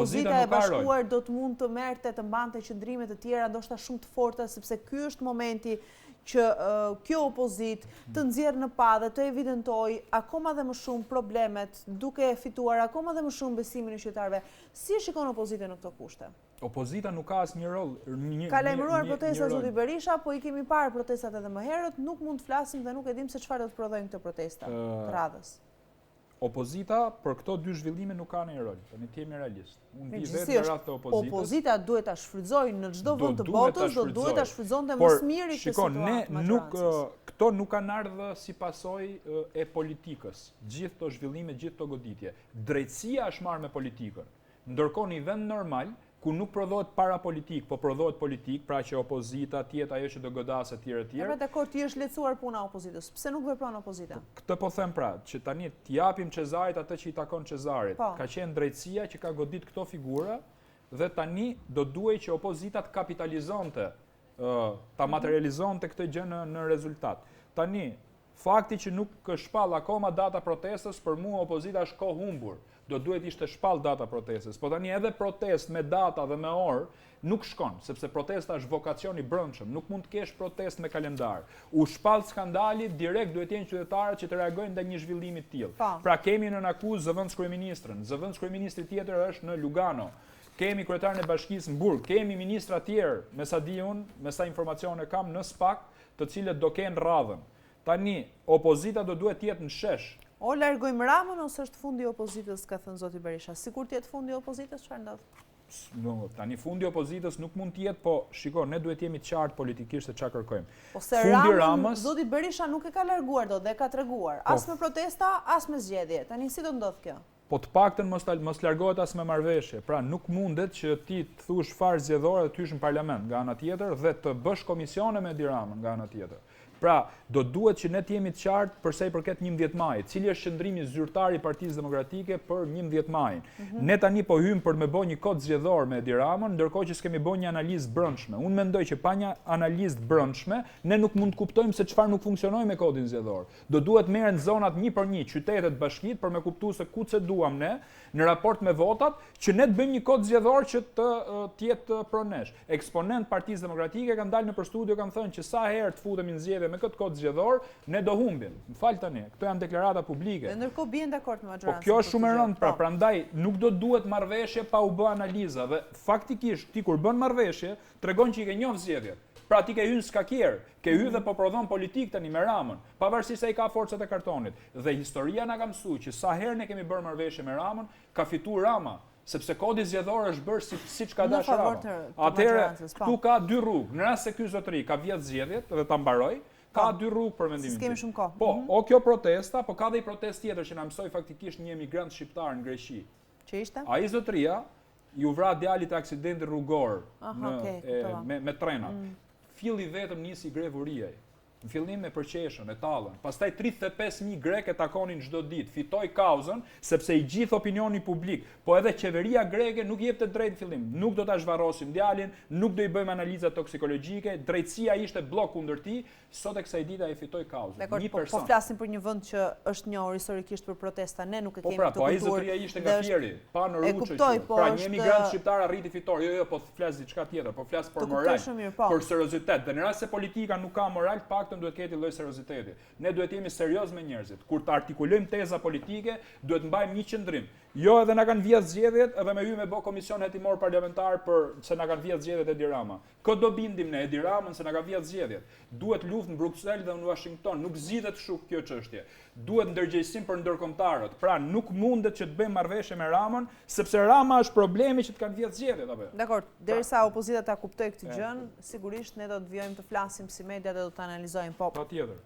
Opozita e Bashkuar do të mund të merrte të mbante qëndrime të tjera, ndoshta shumë të forta, sepse ky është momenti që kjo opozitë të nxjerrë në pa dhe të evidentoj akoma dhe më shumë problemet, duke fituar akoma dhe më shumë besimin e qytetarëve. Si e shikon opozitën në këto kushte? Opozita nuk ka asnjë rol. Ka lajmëruar protesta zoti Berisha, po i kemi parë protestat edhe më herët, nuk mund të flasim dhe nuk e dim se çfarë do të prodhojnë këto protesta të radhës. Opozita për këto dy zhvillime nuk ka ndonjë rol. Tani të jemi realist. Unë vi vetë në radhë të opozitës. Opozita duhet ta shfrytëzojë në çdo vend të botës, duhet ta shfrytëzonte më së miri këtë situatë. Këto nuk kanë ardhur si pasojë e politikës. Gjithë këto zhvillime, gjithë këto goditje. Drejtësia është marrë me politikën. Ndërkohë në vend normal ku nuk prodhohet para politik, po prodhohet politik, pra që opozita tjetë ajo që do godasë etj. Pra dakord, ti është lehtësuar puna e opozitës. Pse nuk vepron opozita? Këtë po them pra, që tani t'japim Cezarit atë që i takon Cezarit. Ka qenë drejtësia që ka godit këto figura dhe tani do duhej që opozita të kapitalizonte, ta materializonte këtë gjë në rezultat. Tani, fakti që nuk shpall akoma data protestës, për mua opozita është kohë humbur. Do duhet ishte shpall data protestës. Po tani edhe protest me data dhe me orë nuk shkon, sepse protesta është vokacion i brendshëm, nuk mund të kesh protest me kalendar. U shpall skandali, direkt duhet jenë qytetarët që të reagojnë ndaj një zhvillimi të tillë. Pra kemi në akuzë zëvendës kryeministrën, zëvendës kryeministri tjetër është në Lugano. Kemi kryetarin e bashkisë në Burg, kemi ministra tjerë, me sa di unë, me sa informacione kam në SPAK, të cilët do kenë radhën. Tani opozita do duhet të jetë në shesh. O largojmë Ramën ose është fundi i opozitës, ka thënë zoti Berisha. Sikur të jetë fundi i opozitës, çfarë ndodh? Tani fundi i opozitës nuk mund të jetë, po shiko, ne duhet jemi të qartë politikisht se çfarë kërkojmë. Ose Ramën, zoti Berisha nuk e ka larguar dot dhe ka treguar, as me protesta, as me zgjedhje. Tani si do ndodh kjo? Po të paktën mos largohet as me marrëveshje. Pra nuk mundet që ti të thush farë zgjedhore dhe të hysh në parlament nga ana tjetër dhe të bësh komisione me Edi Ramën nga ana tjetër. Pra, do duhet që ne të jemi të qartë për sa i përket 11 majit, cili është qëndrimi zyrtar i Partisë Demokratike për 11 majin. Ne tani po hym për me bë një kod zgjedhor me Edi Ramën, ndërkohë që s'kemi bën një analizë brendshme. Unë mendoj që pa një analizë brendshme, ne nuk mund të kuptojmë se çfarë nuk funksionoi me kodin zgjedhor. Do duhet merren zonat një për një, qytetet, bashkitë për me kuptuar se ku se duam ne në raport me votat, që ne të bëjmë një kod zgjedhor që të jetë pronesh. Eksponent Partisë Demokratike kanë dalë nëpër studio, kanë thënë që sa herë të futemi në zgjedhje me këtë kod zgjedhor, ne do humbim. M'fal tani, këto janë deklarata publike. Ndërkohë bien dakord me majorancën. Po kjo është shumë e rëndë, pra prandaj nuk do duhet marrëveshje pa u bë analiza dhe faktikisht ti kur bën marrëveshje, tregon që i ke njoh zgjedhjet. Pra ti ke hyrë skakier, ke hyrë dhe po prodhon politik tani me Ramën, pavarësisht se ai ka forcat e kartonit. Dhe historia na ka mësuar që sa herë ne kemi bërë marrëveshje me Ramën, ka fituar Rama, sepse kodi zgjedhor është bërë siç ka dashur Rama. Atëherë këtu ka dy rrugë. Në rast se ky zotëri ka vjedh zgjedhjet dhe ta mbaroj, ka dy rrugë për mendimin tim. S'kemi shumë kohë. Po, o kjo protesta, po ka dhe i protestë tjetër që na mësoi faktikisht një emigrant shqiptar në Greqi. Që ishte? Ai zotëria ju vra djalit të aksidentit rrugor me trenat. Filli vetëm nisi grevuria. Në fillim me përqeshën, e tallën. Pastaj 35.000 grek e takonin çdo ditë. Fitoi kauzën sepse i gjithë opinioni publik, po edhe qeveria greke nuk jepte drejt në fillim. Nuk do ta zhvarrosim djalin, nuk do i bëjmë analiza toksikologjike, drejtësia ishte blok kundër tij, sot e kësaj dite ai fitoi kauzën. Po flasim për një vend që është njohur historikisht për protesta, ne nuk e kemi këtë kulturë. Po ai zotëria ishte nga Fieri, pa në Ruçë. Pra një emigrant shqiptar arriti fitor. Jo, po flas diçka tjetër, po flas për moral, për seriozitet. Dhe në rast se politika nuk ka moral, duhet keti lloj serioziteti. Ne duhet jemi serioz me njerëzit. Kur të artikulojmë teza politike, duhet mbajmë një qëndrim. Jo edhe na kanë vjedh zgjedhjet, edhe me hyj me bë komision hetimor parlamentar për se na kanë vjedh zgjedhjet Edi Rama. Kë do bindim ne Edi Ramën se na ka vjedh zgjedhjet. Duhet luftë në Bruksel dhe në Washington, nuk zgjidhet kështu kjo çështje. Duhet ndërgjegjësim për ndërkombëtarët. Pra nuk mundet që të bëjmë marrëveshje me Ramën, sepse Rama është problemi që të kanë vjedh zgjedhjet apo. Dakor, derisa opozita ta kuptojë këtë gjën, sigurisht ne do të vijojmë të flasim si media dhe do të analizojmë. Po. Patjetër.